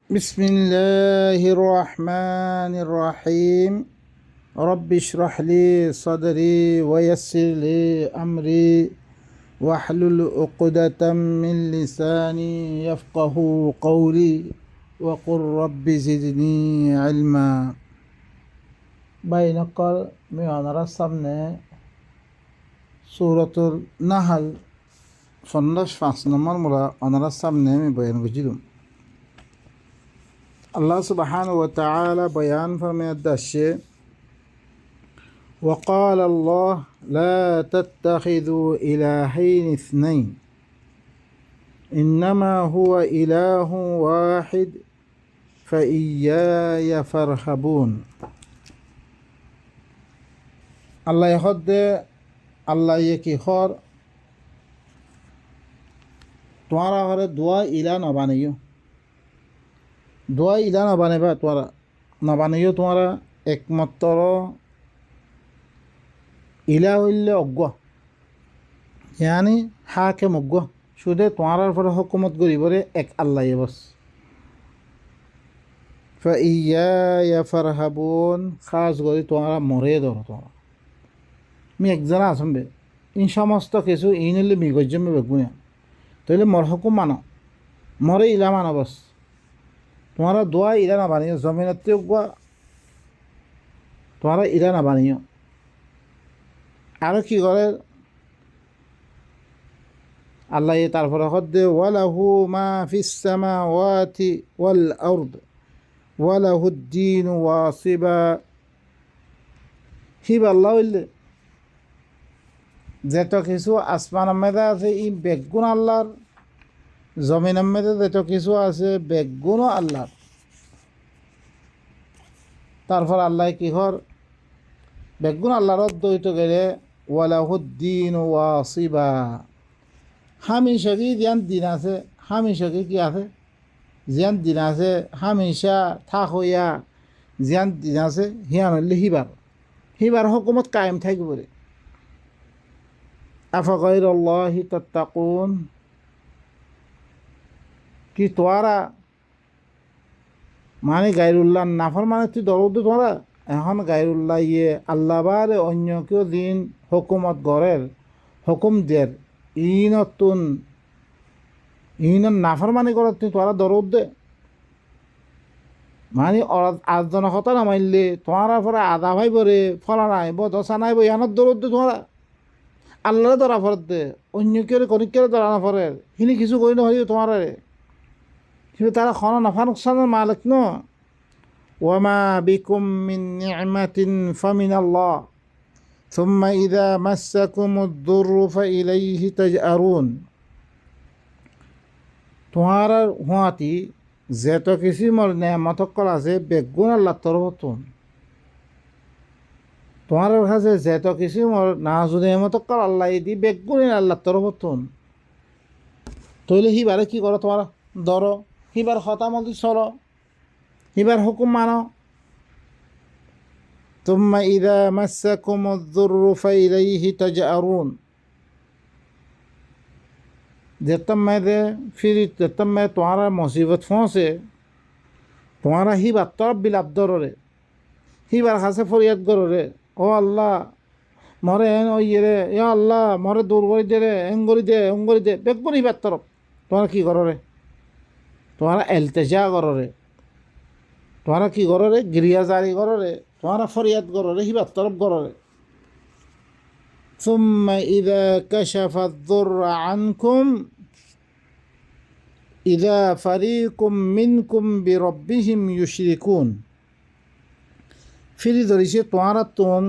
بسم الله الرحمن الرحيم رب اشرح لي صدري ويسر لي أمري واحلل عقدة من لساني يفقه قولي وقل رب زدني علما بينقل من رسمنا سورة النحل فنش فاصنا مرمرة أنا رسمنا من بين وجدهم আল্লাহ সুবহানাহু ওয়া তাআলা বয়ান ফরমাচ্ছে وقال الله لا تتخذوا إلهين اثنين إنما هو إله واحد فإياي فارهبون আল্লাহ হদে আল্লাহ কি খর তোমারা ঘরে দোয়া ইলা নবানিও দোয়া ইলা নবানিবা তোমরা নবানিও তোমরা একমাত্র ইলা হইলে অজ্ঞ ইয়ানি হাকে মজ্ঞ শুধু তোমার পরে হুকুমত করিবরে এক আল্লাহ বস ফাইয়া ফারহাবুন খাস করে তোমরা মরে ধরো তোমরা মি একজনা আসবে ইন সমস্ত কিছু ইনলে মি গজ্জমে বেগুনিয়া তাইলে মর হুকুম মানো মরে ইলা মানো বস তোমারা দোয়া ইলা না বানিও জমিনতে তোমরা ইলা না বানিও আর কি করে আল্লাহ তারপরে হদ্দে ওয়ালাহু মা ফিস সামাওয়াতি ওয়াল আরদ ওয়ালাহুদ্দিন ওয়াসিবা হিব আল্লাহ হইলে যেত কিছু আসমান মেদা আছে ই বেগুন আল্লাহর জমিন মেদে যেত কিছু আছে বেগুনও আল্লাহর তারপর আল্লাহ কি হর বেগুন আল্লাহর দইত গেলে ওয়ালাহুদ্দিন ওয়াসিবা হামেশাকি জ্ঞান দিন আছে হামেশাকি কি আছে জ্ঞান দিন আছে হামেশা থাক হইয়া জ্ঞান দিন আছে হিয়ান হইলে হিবার হুকুমত কায়েম থাকিব রে আফা গায়রাল্লাহি তাত্তাকুন কি তোরা মানে গায়রুল্লাহ নাফর মানে তুই দরদ তোরা এখন গায়রুল্লাহ ইয়ে আল্লাহ বারে অন্য কেউ দিন হুকুমত গড়ের হুকুম দের ইনতুন নাফর মানে করে তুই তোরা দরদ দে মানে আটজনের কথা নামাইলে তোমার পরে আধা ভাই বরে ফলা নাই দশা নাই ইহানত দরদ দে তোমরা আল্লাহ ধরা ফরত দে অন্য কেউ কনিকের ধরা না ফরের হিনি কিছু করি না হইব তোমার কিন্তু তারা খন নাফা নোকসানের মালিক ন ওয়ামা বিকুম মিন নি'মাতিন ফামিনাল্লাহ সুম্মা ইযা মাসসাকুমুদ-দুররু ফাইলাইহি তাজআরুন তোমার হুয়াতি যেত কিছু মর নেয়ামত কল আছে বেগুন আল্লাহর তরফতুন তোমার কাছে যেত কিছু মর নাজু নেয়ামত কল আল্লাহ দি বেগুন আল্লাহর তরফতুন তইলে হিবারে কি করো তোমার ধরো হিবার হতা মতো চলো হিবার হুকুম মানো তুম্মা ইদা মাসসাকুমুদ-দুররু ফাইলাইহি তাজআরুন যেতম মে তোমারা মুসিবত পৌঁছে তোমারা হিবার তরফ বিলাপ ধরে হিবার কাছে ফরিয়াদ করে ও আল্লাহ মরে এন ওইয়ে রে এ আল্লাহ মরে দূর করে দে রে এঙ্গরি দে বেগুন হিবার তরফ তোমারা কি করে তোমারা এলতেজা করে তোমারা কি করে গিরিয়া জারি করে তোমারা ফরিয়াদ করে হিবার তরফ করে সুম্মা ইযা কাশাফা আদ-দুররা আনকুম ইযা ফারিকুম মিনকুম বিরাব্বিহিম ইউশরিকুন ফিরি ধরিছে তোমারা তোন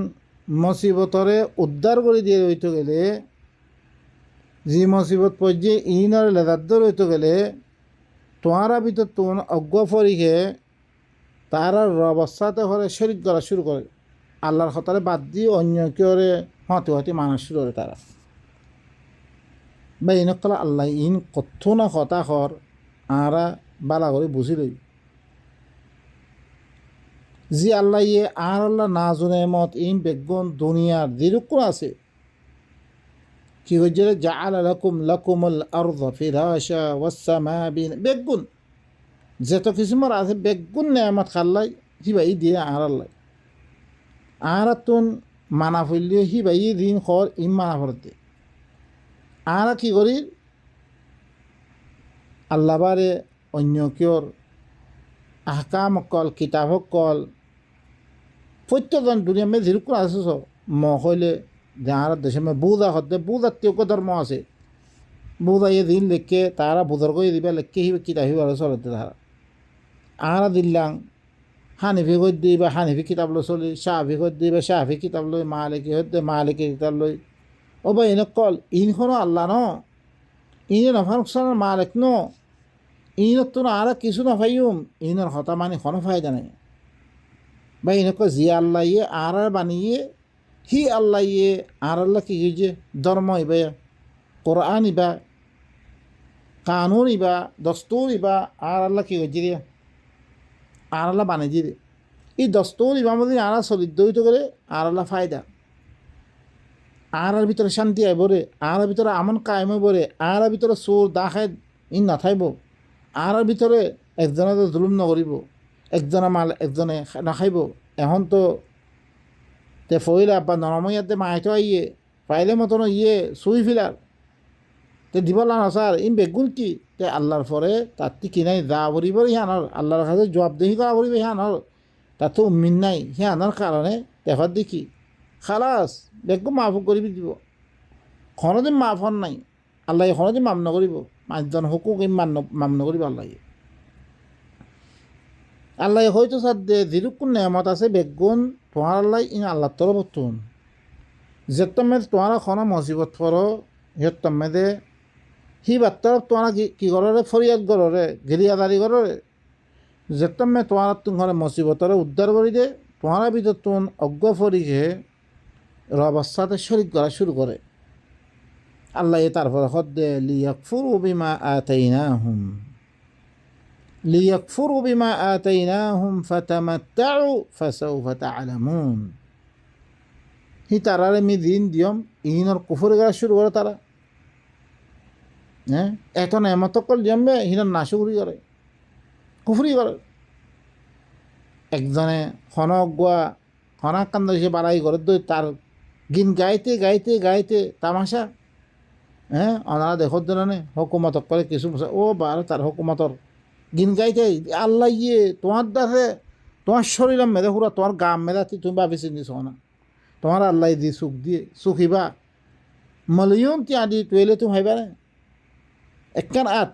মুসিবতরে উদ্ধার করে দিয়ে রইতে গেলে যে মুসিবত পর্যায়ে ইনার লেদার রইতে গেলে তোমারা ভিতর তোন অজ্ঞ ফরিকে তারা অবস্থাতে হলে শরিক করা শুরু করে আল্লাহর হতারে বাদ দিয়ে অন্য কেউরে হতে মানা শুরু করে তারা বা ইনকলা আল্লাহ ইন কত না হতা হর আরা বালা করে বুঝি লই জি আল্লাহ ইয়ে আর আল্লাহ না জুনে মত ইন বেগুন দুনিয়ার যেরকম আছে কি হচ্ছে জাআলা লাকুমুল আরযা ফিরাশা ওয়াস সামা বেগুন যত কিসিমর আছে বেগুন নেয়ামত খাল্লাই হিবাই দিয়ে আর আল্লাহ আর তুন মানা ফেললিও হিবাই দিন খর ইম মানা ফরতে আর কি করি আল্লাহবারে অন্য কিয়র আহকাম কল কিতাব কল প্রত্যেকজন দুনিয়া মে যেরকম আছে ম হইলে আর দেশে মে বুধা হতে বুধার তেও ধর্ম আছে বুধা ইয়ে দিন লেখকে তারা বুধর করে দিবা লেখকে হিবে কিতাব হিবে চলতে তারা আর দিল্লাং হানিফি কই দিবা হানিফি কিতাব লৈ চলি শাহি কই দিবা শাহি কিতাব লৈ মালিকি হতে মালিকি কিতাব লৈ ও বা এনে কল ইনখনো আল্লাহ ন ইনে নফার মালিক ন ইনত তো আর কিছু না ফাইম ইনের হতা মানে কোনো ফায়দা নাই বা ইনক জি আল্লাহ ইয়ে আর বানিয়ে হি আল্লাহ ইয়ে আর আল্লাহ কি যে ধর্ম ইবা কোরআন ইবা কানুন ইবা দস্তুর ইবা আর আল্লাহ কি হয়েছে দিয়া আর আল্লাহ বানিয়ে দিয়ে এই দস্তুর ইবা মধ্যে আর চলিত করে আর আল্লাহ ফায়দা আর ভিতরে শান্তি আইব রে আর ভিতরে আমন কায়েম হইব রে আর ভিতরে চোর দাখায় ই নাথাইব আর ভিতরে একজনে জুলুম নকরিব একজনে মাল একজনে নাখাইব এখন তো তে ফইলা বা নরময়াতে মাইতো আইয়ে পাইলে মতন ইয়ে চুই ফিলার তে দিব নাসার ইন বেগুন কি তে আল্লাহর পরে তার কি নাই যা বলিব হিয়ানোর আল্লাহর কাছে জবাবদেহি করা বলিব হিয়ানোর তার তো উম্মিন নাই হিয়ানোর কারণে দেখার দেখি খালাস বেগু মাফ করিবি দিব কোনোদিন মাফ হন নাই আল্লাহ কোনোদিন মাফ নকরিব পাঁচজন হুকুক মাম নকরিব আল্লাহ আল্লাহ হয়তো সার দে যেরকম নেমত আছে বেগুন তোমার আল্লাহ ইন আল্লাহ তরফ তুন যেতমে তোমার কোনো মসিবত পড়ো সেতমে দে সি বার্তার তোমার কি করে ফরিয়াদ গড়রে গেরিয়াদারি গড়রে যেতমে তোমার ঘরে মসিবতরে উদ্ধার করি দে তোমার ভিতর তুন অজ্ঞ ফরিকে রবার সাথে শরিক করা শুরু করে আল্লাহ তারপরে হদ দে লিয়াকফুরু বিমা আতাইনাহুম লিয়াকফুরু বিমা আতাইনাহুম ফাতামাত্তাউ ফাসাউফা তা'লামুন হি তারারে মি দিন দিয়ম ইহিনর কুফরি করা শুরু করে তারা হ্যাঁ এত নেমত কল দিয়মবে হিনর নাশুকুরি করে কুফরি করে একজনে খনগুয়া খনাকান্দ সে বাড়াই করে দই তার গিন গাইতে গাইতে গাইতে তামাশা হ্যাঁ ওনারা দেখত দিলানে হুকুমত করে কিছু ও বার তার হুকুমতর গিন গাইতে আল্লাহ ইয়ে তোমার দাসে তোমার শরীরের মেধে পুরা তোমার গাম মেধাতে তুমি ভাবি চিনিস না তোমার আল্লাহ দি সুখ দিয়ে সুখিবা মলিয়ন তিয়া দি তুইলে তুমি ভাইবা না একখান আত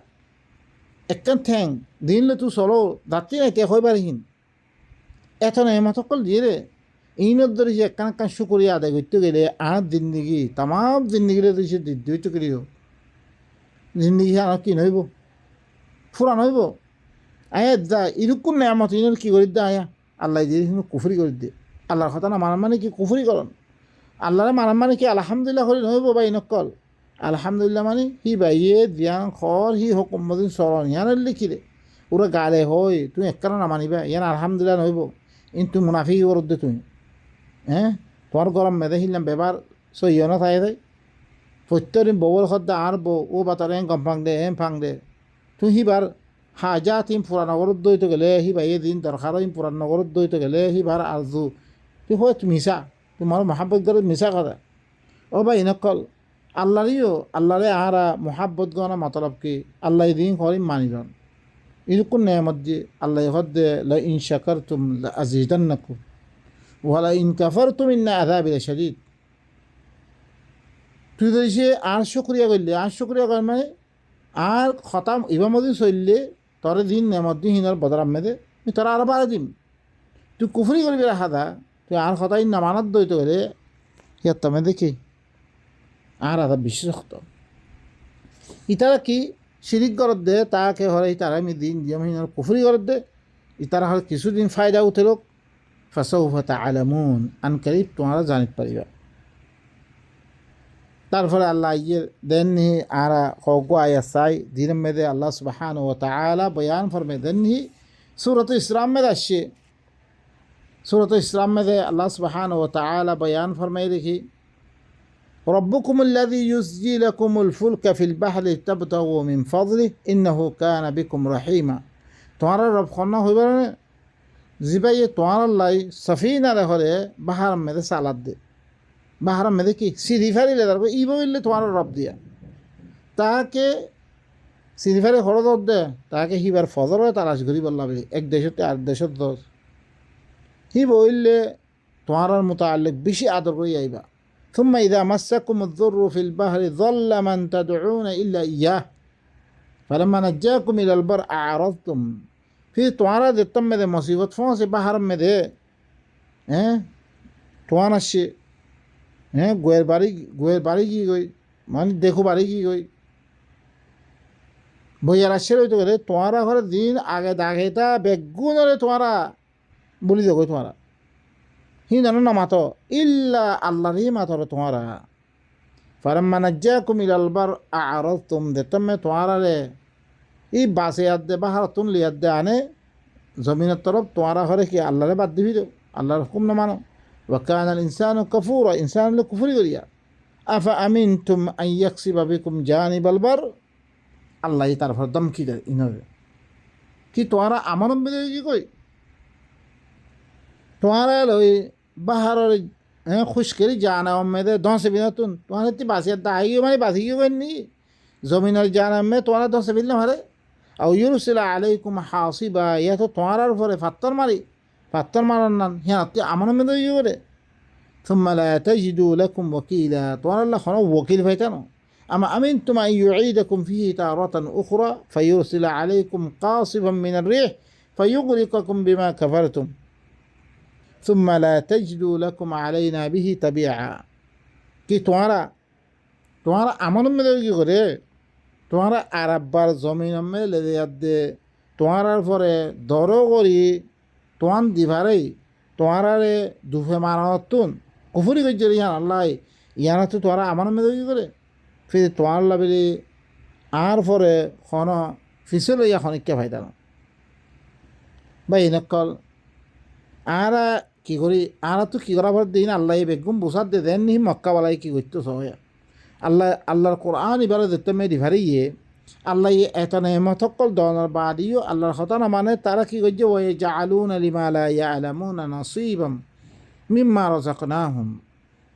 একখান ঠেং দিনলে তুই চলো দাঁতি নাই তে হইবারহীন এত নেমত সকল দিয়ে রে ইনত ধরে সে একখান একখান শুকুরিয়া আদায় করতে গেলে আর জিন্দিগি তাম জিন্দিগিরে সে দিতে করিও জিন্দিগি আর কি নইব ফুরান হইব আয়া যা এরকম নেমত ইনের কি করি দে আয়া আল্লাহ দিয়ে কুফরি করে দিয়ে আল্লাহর কথা না মানার মানে কি কুফরি করন আল্লাহরে মানার মানে কি আলহামদুলিল্লাহ করি নইব বা ইনকল আলহামদুলিল্লাহ মানে হি বাইয়ে দিয়ান খর হি হুকুম মদিন চরণ ইয়ান লিখিলে ওরা গালে হয় তুমি একখানা না মানিবা ইয়ান আলহামদুলিল্লাহ নইব ইন তুই মুনাফি করত দে তুমি হ্যাঁ তোমার গরম মেধে হিলাম বেবার সহিয়না থাকে দেয় প্রত্যেকদিন বউর সদ্দা আর বউ ও বাতার গম ফাং দে এম ফাং দে তুই হিবার হাজা তিম পুরানগরত দইতে গেলে হি বাইয়ে দিন দরকার ইম পুরানগরত দইতে গেলে হিবার আরজু তুই হয় মিশা তোমার মহাব্বত করে মিশা কথা ও বা ইনকল আল্লাহরিও আল্লাহরে আহারা মহাব্বত গনা মতলব কি আল্লাহ দিন করিম মানিলন এরকম নেয়ামত দিয়ে আল্লাহ হদ্দে লা ইন শাকারতুম লা আযীদান্নাকুম ওয়া লা ইন কাফারতুম ইন্না আযাবি লাশাদীদ তুই যদি সে আর শুকরিয়া করলে আর শুকরিয়া কর মানে আর খতাম ইবামদি চললে তোর দিন নেয়ামত দিন হিনার বদরাম মেদে তোরা আর বারে দিম তুই কুফরি করবি হাদা তুই আর খতাই নামানত দইতে গেলে ইয়ার মে দেখি আর আদা বিশেষত ইতারা কি শিরিক গরত দে তাকে হরে ইতারা আমি দিন দিয়মহীন কুফরি গরত দে ইতারা হলে কিছুদিন ফায়দা উঠেলোক ফাসাউফা তা'লামুন আনকারিব তোমরা জানিতে পারিবা তারপরে আল্লাহ ইয়ের দেনহি আরা কগো আয়া চাই দিনের মেদে আল্লাহ সুবহানাহু ওয়া তাআলা বয়ান ফরমে দেনহি সূরাত ইসরাম মেদে আসছে সূরাত ইসরাম মেদে আল্লাহ সুবহানাহু ওয়া তাআলা বয়ান ফরমাই দেখি ربكم الذي يزجي لكم الفلك في البحر تبتغوا من فضله إنه كان بكم رحيما তোমার রব খন্না হইবার না জিবাই তোমার লাই সফিনা রেখরে বাহার মেদে সালাদ দে বাহার মেদে কি সিঁড়ি ফারিলে তারপর ই বললে তোমার রব দিয়া তাকে সিঁড়ি ফারি খরচ দে তাকে হিবার ফজর তালাশ করি বললা বলি এক দেশতে আর দেশত দশ হি বললে তোমার মোতালেক বেশি আদর করি আইবা ثم إذا مسكم الضر في البحر ضل من تدعون إلا إياه فلما نجاكم إلى البر أعرضتم في توارا دتم में मुसीबत फोन से बाहर में दे हैं توارا से हैं गोयर बारी की गई मान देखो बारी की गई भैया राशि रही तो करे तुम्हारा घर दिन आगे दागे था बेगुन रे तुम्हारा बोली देखो तुम्हारा ही ना ना मातो इल्ला अल्लाह री मातो रे तुम्हारा फरम्मा नज्जाकुम इलल बर अअरदतुम दतम में तुम्हारा रे ई बासे अद्दे बाहर तुम ले अद्दे आने जमीन तरफ तुम्हारा घरे कि अल्लाह रे बात दी दो अल्लाह हुक्म न मानो वकान अल इंसान कफूरा इंसान ले कुफरी करिया अफा अमिनतुम अन यक्सिबा बिकुम जानिबल बर अल्लाह ये तरफ दम की दे इन्होंने कि तुम्हारा अमन में देगी कोई तुम्हारा लोई बाहर और खुश करी जाना में दे दों से बिना तुम्हारे इतनी बासियत आएगी हमारी बात ही कोई नहीं ज़मीन और जाना में तुम्हारा दों से बिना हमारे और युरसिला अलैकुम हासिबा यह तो तुम्हारा ऊपर पत्थर मारना यहाँ इतनी अमन में देगी कोई ثم لا تجدوا لكم وكيلا तुम्हारा अल्लाह खाना वकील भाईता ना أما أمنتم أن يعيدكم فيه تارة أخرى فيرسل عليكم قاصفا من الريح فيغرقكم بما كفرتم ثم لا تجدوا لكم علينا به تبيعا कि तुम्हारा अमन में देगी करे तुम्हारा अरब बार जमीन में ले दे तुम्हारा फरे दरो करी तुम्हान दिवारे तुम्हारा रे दुफे मारा तुन कुफरी कर जरी यहाँ अल्लाह यहाँ तो तुम्हारा अमन में देगी करे फिर তোমার লাভেলি আর পরে খন ফিসল ইয়া খনিকা ফায়দা না বা এনেকল আর কি করি আর তো কি করা পর দিন আল্লাহ বেগুম বুসাদ দে দেন নি মক্কাওয়ালাই কি করতো সবাই আল্লাহর কোরআন এবারে দেখতে মেয়ে ভারিয়ে আল্লাহ এত নেমত সকল দনার বাদিও আল্লাহর কথা না মানে তারা কি করছে ওই জাআলুন লিমা লা ইয়ালামুনা নাসিবাম মিম্মা রাযাকনাহুম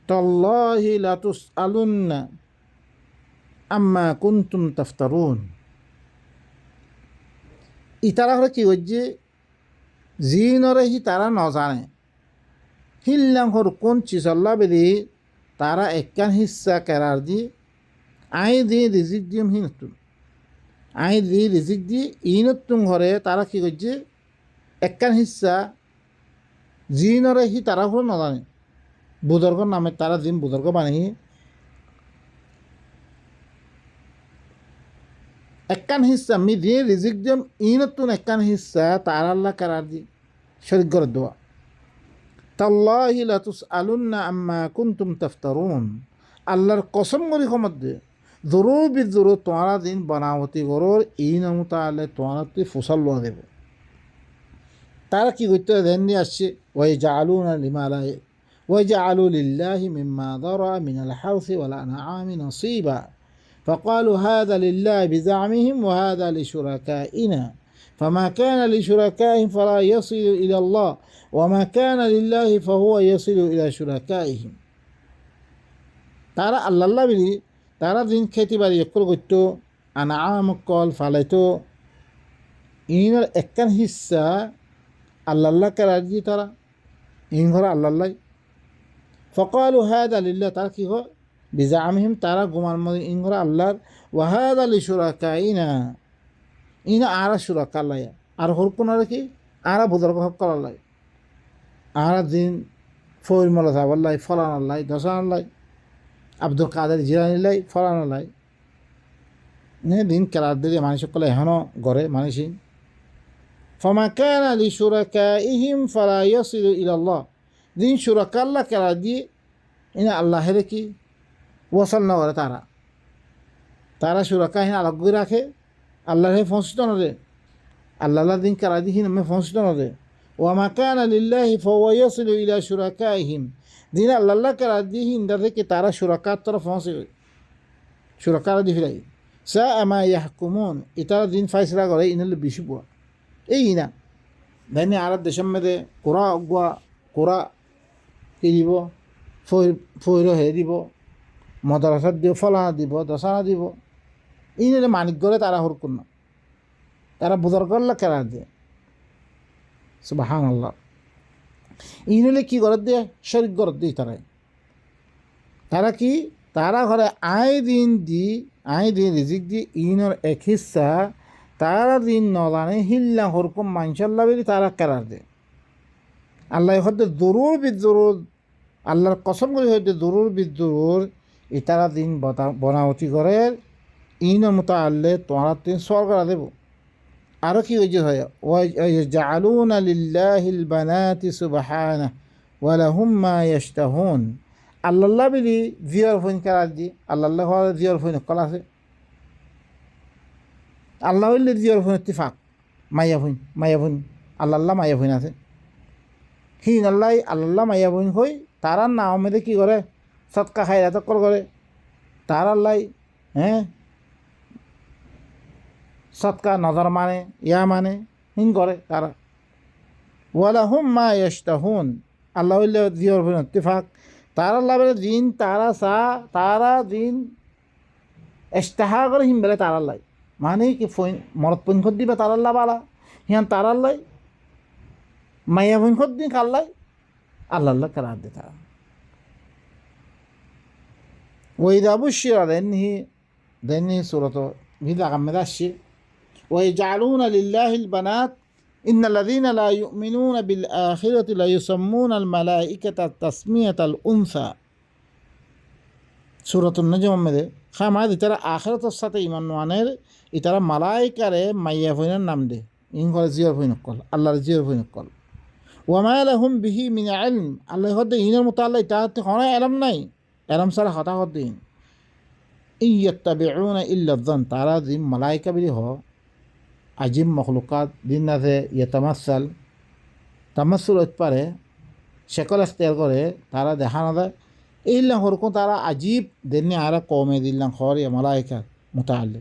তাল্লাহি লা তুসআলুন্না আম্মা কুনতুম তাফতারুন ইতারা হলে কি হচ্ছে জিনরে হি তারা নজানে হিল্লাংহর কোন চিজল্লা বেদি তারা একান হিস্সা কেরার দি আই দি রিজিক দিম হিনতুন আই দি রিজিক দি ইনতুন ঘরে তারা কি করছে একান হিস্সা জিনরে হি তারা হল নজানে বুজর্গর নামে তারা জিন বুজর্গ বানিয়ে একান হিস্সা মি দিয়ে রিজিক দিম ইনতুন একান হিস্সা তার আল্লাহ কারার দি শরীক করে দোয়া তাল্লাহি লা তুসআলুন্না আম্মা কুনতুম তাফতারুন আল্লাহর কসম করি ক্ষমত দে জরুর বি জরুর তোমারা দিন বানাওতি গরর এই নমতা আলে তোমারা তুই ফসল লোয়া দেব তারা কি করতে ধ্যান দিয়ে আসছে ওই জাআলুনা লিমালা ওই জাআলু লিল্লাহি মিম্মা দারা মিনাল হারসি ওয়াল আনআমি নসীবা فقالوا هذا لله بزعمهم وهذا لشركائنا فما كان لشركائهم فلا يصل إلى الله وما كان لله فهو يصل إلى شركائهم তারা আল্লাহ বিলি তারা দিন খেতে বাড়ি একল করত আনাম কল ফালাইতো ইনের একখান হিস্সা আল্লাহ কারার দিয়ে তারা ইন ঘরে আল্লাহ ফকালু হাদা লিল্লাহ তারা কি হয় বিজামিহিম তারা গুমার মধ্যে ইন ঘরে আল্লাহর ওয়াহাদ আলী সুরাকাইনা ইনা আরা সুরাকা আল্লাহ আর হরকুন আর কি আরা বুদর্গ হক আল্লাহ আরা দিন ফৈর মোলা সাহেব আল্লাহ ফলান আল্লাহ দশান আল্লাহ আব্দুল কাদের জিলানিল্লাই ফলান আল্লাহ দিন কেরার দিয়ে মানুষ সকলে এখনও গড়ে মানুষই ফমা কান আলী সুরাকাইহিম ফালা ইয়াসিলু ইলাল্লাহ দিন সুরাকা আল্লাহ কেরার দিয়ে ইনা আল্লাহের কি ওয়াসাল না করে তারা সুরাকাহীন আলোগ্য রাখে আল্লাহে ফসিত নদে আল্লাহ দিন কারা দিহীন আমি ফসিত নদে ওয়ামা কানা লিল্লাহি ফাহুয়া ইয়াসিলু ইলা শুরাকাইহিম দিন আল্লাহ কারা দিহীন থেকে তারা সুরাকার তরফ ফসে সুরাকার দি ফিরাই সা আমা ইয়াহকুমুন ইতারা দিন ফাইসলা করে ইনলে বেশি পোয়া এই না দেয়নি আর দেশের মেয়েদে কোরা অগুয়া কোরা কি দিব ফৈর হে দিব মদরসাত দিব ফলানা দিব দশানা দিব এই নিলে মানিক গড়ে তারা হরকুন না তারা বুজার করলে কেরার দিয়ে সুবহান আল্লাহ এই নিলে কি গড়ে দিয়ে শরিক গড়ে দিই তারা কি তারা ঘরে আই দিন রিজিক দি ইনর এক হিস্সা তারা দিন নলানে হিল্লা হরকুম মানসাল্লাহ বলি তারা কেরার দে আল্লাহ হয়তো জরুর বিজরুর আল্লাহর কসম করে হয়তো জরুর বিজরুর ই তারা দিন বনাবতি করে ইনর মতো আল্লে তোমার দিন স্বর্গরা দেব আরও কি হয়েছে হয় ওয়াজআলুনা লিল্লাহিল বানাতি সুবহানাহু ওয়া লাহুম মা ইয়াশতাহুন আল্লাহ বিলি জিয়র ফইন কেরার দি আল্লাহ জিয়র ফইন কল আছে আল্লাহ হইলে জিয়র ফইন ইত্তিফাক মাইয়া ফইন আল্লাহ মাইয়া ফইন আছে হিন আল্লাহ মাইয়া ফইন হই তারা নাও মেয়েদের কী করে সৎকা খাইরা তক্কর করে তার আল্লাহ সৎকা নজর মানে মানে হিন করে তারা ওয়ালাহুম মা ইয়াশতাহুন আল্লাহ হইলে জিয়র ফইন ইত্তিফাক তার আল্লাহ বলে দিন তারা দিন ইস্তেহা করে হিম বেলে তার আল্লাহ মানে কি ফইন মরত ফইন খোদ দিবে তার আল্লাহ বালা হিয়ান তার আল্লাহ মাইয়া ফইন খোদ দিন কাল্লাই আল্লাহ কেরার দে তারা ওইদা বুশিরা দেনহি সুরত ভিদা কামেদা আসছে ওয়াজআলুনা লিল্লাহিল বানাত ইন্নাল্লাযীনা লা ইউমিনুনা বিল আখিরাতি লা ইউসাম্মুনাল মালাইকাতা তাসমিয়াতাল উনসা সূরাতুন নাজম মধ্যে খামাদ ইতারা আখিরাতের সাথে ঈমান ওয়ানের ইতারা মালাইকারে মাইয়া ফইনার নাম দে ইন করে জিয়র ফইন কল আল্লাহর জিয়র ফইন কল ওয়া মা লাহুম বিহি মিন ইলম আল্লাহ হদে ইনের মুতাআল্লা ইতাতে কোন ইলম নাই ইলম সারা কথা হদিন ইয়াত্তাবিউনা ইল্লা যান তারা জিম মালাইকা বিলি হ আজিম মখলুকাত দিন আছে তামাসুল হতে পারে শেকল এখতিয়ার করে তারা দেখা না যায় এইলা হরকম তারা আজিব দেননি আর কমে দিল্লাম খরে মালাইকা মুতাআল্লি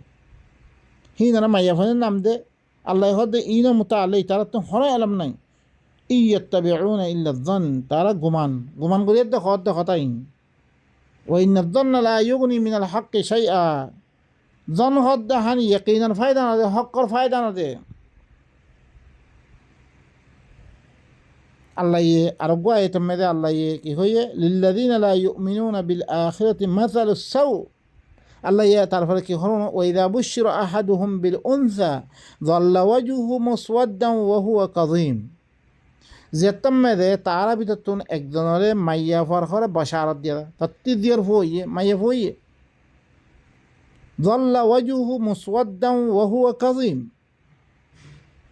হি না মাইয়া ফোনের নাম দে আল্লাহ হদে ইনা মুতাআল্লি তারা তো হরে আলম নাই ইয়াত্তাবিউনা ইল্লা যান তারা গুমান করিয়ে দে খতাইন ওয়া ইন্না যান্না লা ইউগনি মিনাল হাক্কি শাইআ জন হদ হানি ইয়াকিনান ফায়দা না দে হকর ফায়দা না দে আল্লাহ আরব আয়াত মধ্যে আল্লাহ কি হয়ে লিল্লাযীনা লা ইউমিনুনা বিল আখিরাতি মাসালুস সাউ আল্লাহ তারপরে কি হলো ওয়াইদা বুশিরা আহাদুহুম বিল উনসা যাল্লা ওয়াজহুহু মুসওয়াদ্দান ওয়া হুয়া কাযীম যেতম মধ্যে তারা ভিতরতুন একজনের মাইয়া ফরখরে বশারত দিয়া তত্তি দিয়ার হইয়ে মাইয়া হইয়ে যাল্লা ওয়াজহুহু মুসওয়াদ্দান ওয়া হুয়া কাযীম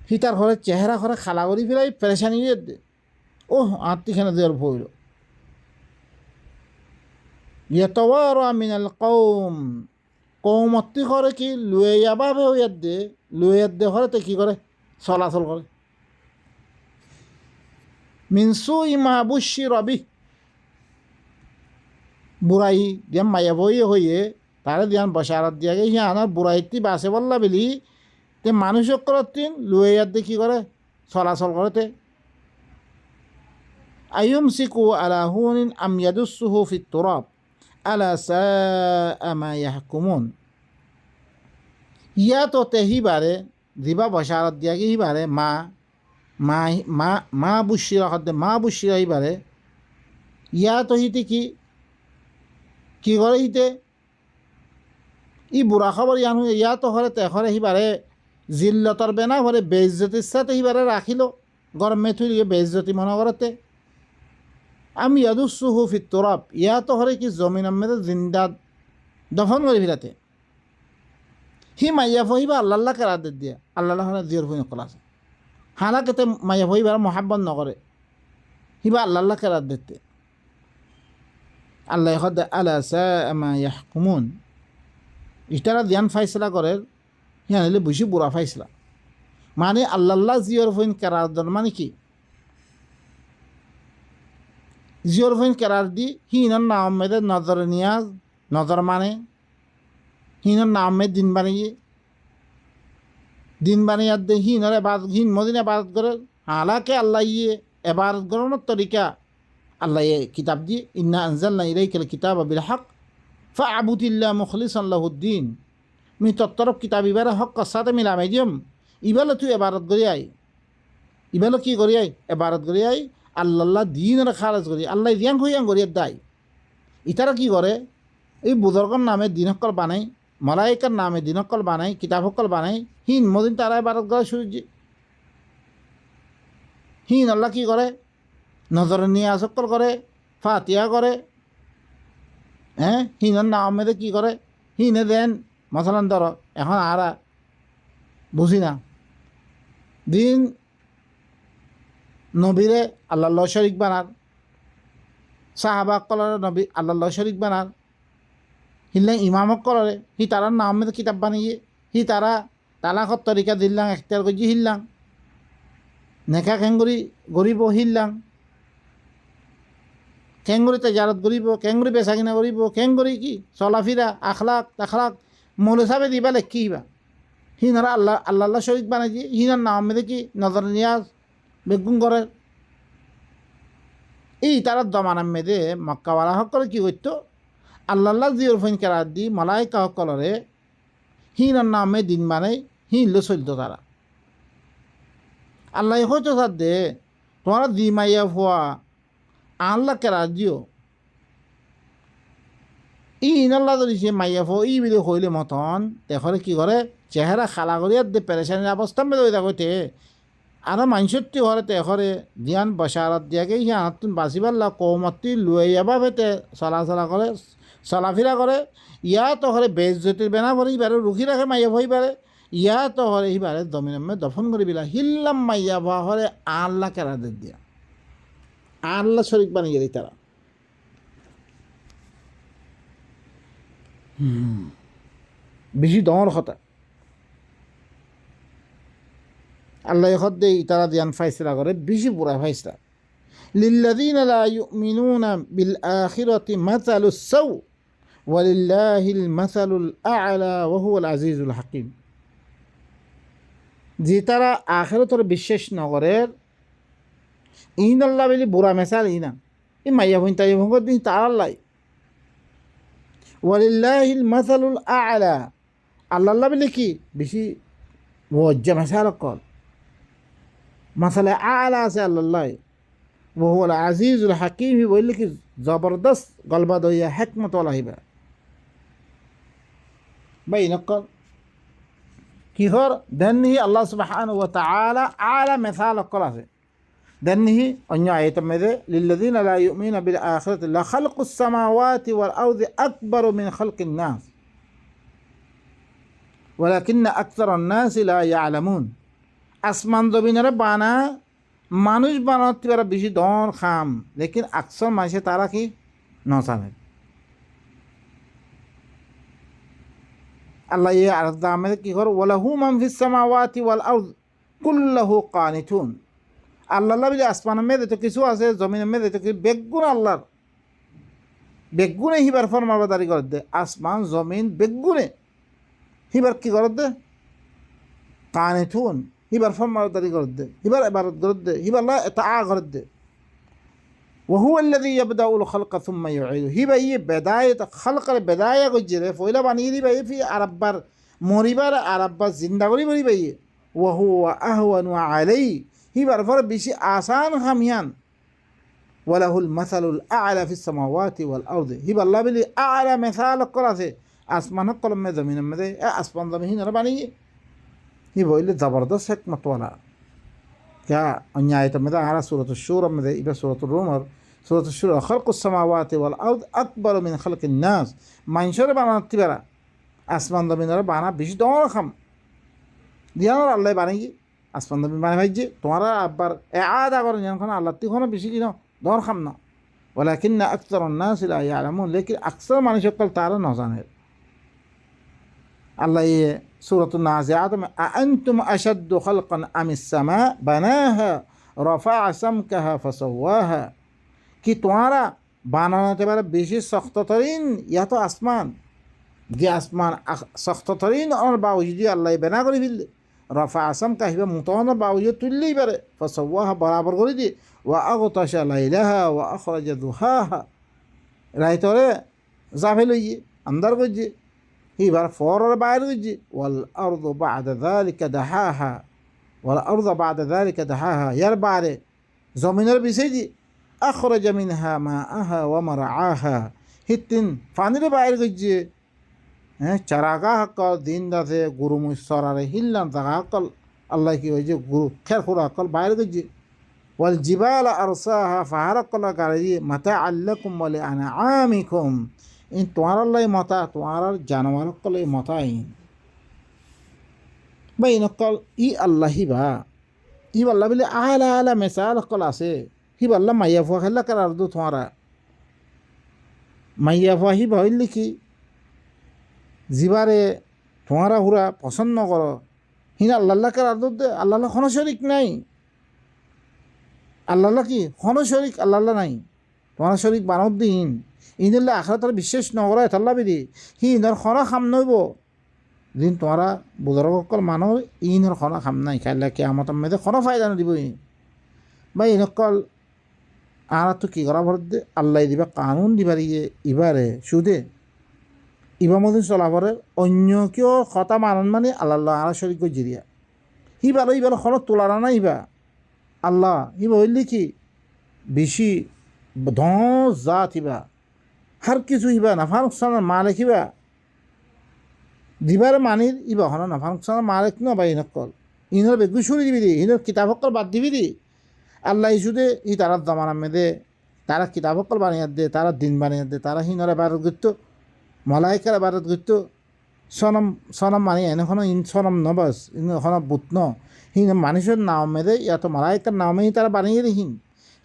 হিতার ঘরে চেহারা ঘরে খালা করি ফেলাই পেরেশানি দে ওহ আত্মিখানে দেওয়ার ভইল ইয়াতাওয়ারা মিনাল কৌমত্তি করে কি লুয়া বাবে লুয়ার দে ঘরেতে কি করে চলাচল করে মিনসু ইমা বুশি রবি বুড়াই দিয়ান মায়া বই হইয়ে তারা দিয়ান বসারত দিয়া গে আনার বুড়াইতি বাসে বললা বলি তে মানুষক করতিন লুয়ার দিয়ে কী করে চলাচল করতে আইয়ুমসিকু আলা হুনিন আম ইয়াদুসসুহু ফিত তুরাব আলা সাআ মা ইয়াহকুমুন ইয়া তো তেহি বারে দিবা বসারত দিয়া গে বারে মা বুশিরা হদ্দে মা বুশিরা বারে ইয়া তো হিতে কি করে হিতে ই বুড়া খবর ইয়ান ইয়া তো হরে তে হরে হিবারে জিল্লতর বেনা হরে বেইজ্জতির সাথে হিবারে রাখিল গরমে থুই বেইজ্জতি মনে করতে আমি ইয়াদুসসুহু ফিত তুরাব ইয়া তো হরে কি জমিন আমেদে জিন্দা দফন করে ফিরাতে হি মাইয়া ফহিবা আল্লাহ কেরাত দিয়া আল্লাহ হরে জিয়র ফই নকল আছে হালাকেতে মাইয়া ফহিবার মহাব্বত নকরে হিবা আল্লাহ কেরাত দিতে আল্লাহ হদ আলা সাআ মা ইয়াহকুমুন ইটারা ধ্যান ফাইসলা করে হিয়ান হলে বুঝি বুড়া ফাইসলা মানে আল্লাহ জিয়র ফইন কেরার দর মানে কি জিয়র ফইন কেরার দি হিনার নাম মেয়েদের নজর নিয়াজ নজর মানে হিনার নাম মেয়ে দিন বানিয়ে দিন বানিয়ে দে হিনর হিন মদিন এবারত করে হালাকে আল্লাহ ইয়ে এবারত করানোর তরিকা আল্লাহ কিতাব দিয়ে ইন্না আনজালনা ইলাইকাল কিতাবা বিল হক ফাআবুদিল্লাহ মুখলিসান লাহুদ্দিন মি তত্তরফ কিতাব ইবারে হক সাথে মিলামাই দিম ইবালে তুই এবারত করি আই ইবালে কি করি আই এবারত করি আই আল্লাহ দিনের খারাজ করি আল্লাহ রিয়াং হইয়াং করিয়া দায় ইতারা কি করে এই বুজর্গর নামে দিনকল বানাই মালাইকার নামে দিনকল বানাই কিতাবকল বানাই হিন মদিন তারা এবারত করা শুরু হিন আল্লাহ কি করে নজরে নিয়ে আসক্কল করে ফাতিয়া করে হ্যাঁ হিনের নাম মেদে কী করে হিনে দেন মশালান ধর এখন আর বুঝি না দিন নবীরে আল্লাহ শরিক বানার সাহাবাক কলরে নবী আল্লাহ শরিক বানার হিলে ইমামক কলরে হি তারার নাম মেদে কিতাব বানিয়ে হি তারা তালাকত তরিকা দিল্লাং এখতিয়ার গজি হিল্লাং নেকা খেঙ্গুরি গরিব হিল্লাং কেঙ্গুরি তেজারত করিব কেঙ্গুরি বেচা কিনা করিব কেঙ্গুরি কি চলাফিরা আখলাক তাখলাক মৌলসাবে দিবা লেখিবা হিনারা আল্লাহ শরিক বানাই দিয়ে হিনার নাম মেদে কি নজর নিয়াজ বেগুন করে এই তারা দমানাম মেদে মক্কাওয়ালা সকলে কি করতো আল্লাহ জিওর ফইন কেরাত দি মালাইকা সকলরে হিনার নামে দিন বানাই হিনলে চলতো তারা আল্লাহ হয়তো তার দে তোমারা দি মাইয়া ভুয়া আল্লাহ কেরাত দিও ইনাল্লাহ যদি সে মাইয়া ফো ই বিলে হইলে মতন দেখরে কি করে চেহারা খালা করিয়া দে পেরেশানির অবস্থা মেদে ওই দেখতে আর মানুষটি ঘরে তেখরে ধ্যান বসারত দিয়াকে সে আনতুন বাঁচিবাল্লা কৌমতি লুয়ে যাবা ভেতে চলাচলা করে চলাফিরা করে ইয়া তো হরে বেজ্জতির বেনা ভরে ইবারে রুখি রাখে মাইয়া ভই পারে ইয়া তো হরে ইবারে দমিনমে দফন করি বিলা হিল্লাম মাইয়া ভা হরে আল্লাহ কেরাদের দিয়া আল্লাহ শরিক বানিয়ে দিই তারা বেশি দমর কথা আল্লাহ হদ দেই তারা দিয়ান ফাইসলা করে বেশি পুরা ফাইসলা লিল্লাযীনা লা ইউমিনুনা বিল আখিরাতি মাসালুস সাউ ওয়ালিল্লাহিল মাসালুল আ'লা ওয়া হুয়াল আজিজুল হাকিম যে তারা আখিরাতের বিশ্বাস নগরে ইন আল্লাহ বলি বুড়া মেসাল ইনা ই মাইয়া ভইন তাই ভঙ্গ দিন তার আল্লাহ ওয়ালিল্লাহিল মাসালুল আ'লা আল্লাহ বলে কি বেশি ওয়াজ্জা মেসাল কল মাসালে আলা আছে আল্লাহ ওহুয়াল আজিজুল হাকিম হি বললে কি জবরদস্ত গলবা দইয়া হেকমত আহিবা বাই নকল কিহর দেনহি আল্লাহ সুবহানাহু ওয়া তাআলা আলা মেসাল কল আছে দেনহি অন্য আয়াত মেদে লিল্লাযীনা লা ইউমিনুনা বিল আখিরাতি লা খালকুস সামাওয়াতি ওয়াল আরদি আকবারু মিন খালকিন নাস ওয়ালাকিন্না আকতারান নাসি লা ইয়ালামুন আসমান জমিনের বানা মানুষ বানাতে পারা বেশি দর খাম লেকিন আকসর মানুষে তারা কি নজানে আল্লাহ ইয়ে আর দামে কি কর ওয়ালাহু মান ফিস সামাওয়াতি ওয়াল আরদ কুল্লুহু কানিতুন আল্লাহ বলে আসমানের মেয়ে তো কিছু আছে জমিনের মেয়ে তো কিছু বেগুন আল্লাহর বেগুনে হিবার ফরমাবাদারি করে দে আসমান জমিন বেগুনে হিবার কি করে দে কানিতুন হিবার ফরমাবাদারি করে দে হিবার ইবাদত করে দে হিবার লা ইতাআ করে দে وهو الذي يبدأ الخلق ثم يعيده হিবা ইয়ে বিদায়ত খলকের বিদায়া গজরে ফয়লা বানিয়ে দিবা ফি আরব্বার মরিবার আরব্বা জিন্দা করি বলি ভাই وهو اهون عليه হিবার ফর বেশি আসান খামিয়ান وله المثل الاعلى في السماوات والارض হিবা আল্লাহ বলি আলা মিসাল করাছে আসমান কলমে জমিন মধ্যে আসমান জমিন বানিয়ে হি বইলে জবরদস্ত হিকমত ওয়ালা क्या अन्याय में आरा सूरत शुर में इबे सूरत रूम और सूरत शुर खल्क़ السماوات والارض اكبر من خلق الناس মানুষের বানাতে পারা আসমান জমিনের বানা বেশি দর খাম দিয়ার আল্লাহ বানাই আসমান জমিন বানাই ভাই যে তোমারা আবার এআদা করেন যখন আল্লাহ তিখনো বেশি কিনো দর খাম না ولكن اكثر الناس لا يعلمون लेकिन अक्सर মানুষ সকল তারা না জানে আল্লাহ سورة النازعات أأنتم أشد خلقا أم السماء بناها رفع سمكها فسواها কি তোমারা বানানোতে পারে বেশি শক্ততরিন ইয়া তো আসমান যে আসমান শক্ততরিন আর বাউজি আল্লাহ বেনা করে ফেললে রফা আসাম কাহিবা মুতহনা বাউয়ে তুললেই পারে ফসওয়াহা বরাবর করে দিয়ে ওয়া আগতাশা লাইলাহা ওয়া আখরাজা দুহাহা রাইতরে জাফে লইয়ে আন্দার করছে হিবার ফরের বাইর করছে ওয়াল আরদু বা'দা যালিকা দাহাহা ওয়াল আরদু বা'দা যালিকা দাহাহা ইয়ার বারে জমিনের বিষয় যে আখরাজা মিনহা মাআহা ওয়া মারআহা হিতিন পানির বাইর করছে হ্যাঁ চারাগা হকল দিন দাসে গুরু মুসরারে হিল্লাম জাগা হকল আল্লাহ কি হয়েছে গুরু খের খুরা হকল বাইর করছে ওয়াল জিবাল আরসাহা ফাহারাকল গাড়ি মাতা আল্লাকুম ওয়ালি আনআমিকুম ইন তোমার আল্লাহ মাতা তোমার জানোয়ার হকল এই মাতাই বা ইনকল ই আল্লাহ হিবা ই আল্লাহ বলে আলা আলা মেসাল হকল আছে হিবা আল্লাহ মাইয়া ফুয়া খেলা করার দু তোমারা মাইয়া ফুয়া হিবা হইলে কি জিবারে তোমারা হুরা পছন্দ করো হিন আল্লাহকে আদর দে আল্লাহ কোনো শরিক নাই আল্লাহ কি কোনো শরিক আল্লাহ নাই তোমার শরিক বানর দিন ইনলে আখরা তার বিশ্বাস নগর এতাল্লা বিধি হিনর খরা খাম নইব দিন তোমারা বুজরগকল মানুষ ইনর খরা খাম নাই খাইলে কে আমার মেয়েদের কোনো ফায়দা দিব বা ইনকল আর তো কি করা ভর দে আল্লাহ দিবা কানুন দিবার ইবারে সুদে ইবা মদিন চলাফরে অন্য কেউ কথা মানন মানে আল্লাহ আর শরিক জিরিয়া হিবার ইবার খরচ তোলারা না ইবা আল্লাহ হিবা হইলে কি বেশি ধস জাত হিবা হার কিছু হিবা নাফা নুকসানের মালিক হিবা দিবার মানির ইবা হন নাফা নুকসানের মালিক না বা ইনকল ইনর বেগু সরি দিবি দি ইনর কিতাব হকল বাদ দিবি দি আল্লাহ ইস্যুদে ই তারা দামানা মেদে তারা কিতাব হকল বানিয়ে দে তারা দিন বানিয়ে দে তারা হিনরে বারত করতো মলাইকার বারত করতো সনম সনম মানে এখন ইন সনম নবাস ইন এখন বুত ন হিন মানুষের নামে ইয়াত মলাইকার নামে তারা বানিয়ে দে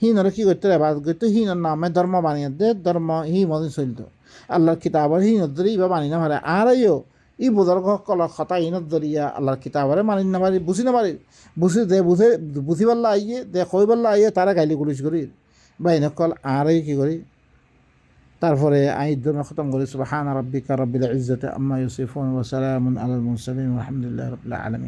হিনরে কি করতো বারত করতো হিনর নামে ধর্ম বানিয়ে দে ধর্ম হি মনে চলতো আল্লাহর কিতাবর হিনত ধরে ইবা মানি না পারে আর ই বুজর্গ কল কথা ইনত ধরিয়া আল্লাহর কিতাবরে মানি না পারি বুঝি না পারি বুঝি দে বুঝি পারলা আইয়ে দে কই পারলা আইয়ে তারা গাইলি গুলিশ করি বা ইনকল আর কি করি তারপরে আইন খতম করি সুবহান রাব্বিকা রাব্বিল ইজ্জাতি আম্মা ইয়াসিফুন ওয়া সালামুন আলাল মুরসালিন ওয়া আলহামদুলিল্লাহি রাব্বিল আলামিন।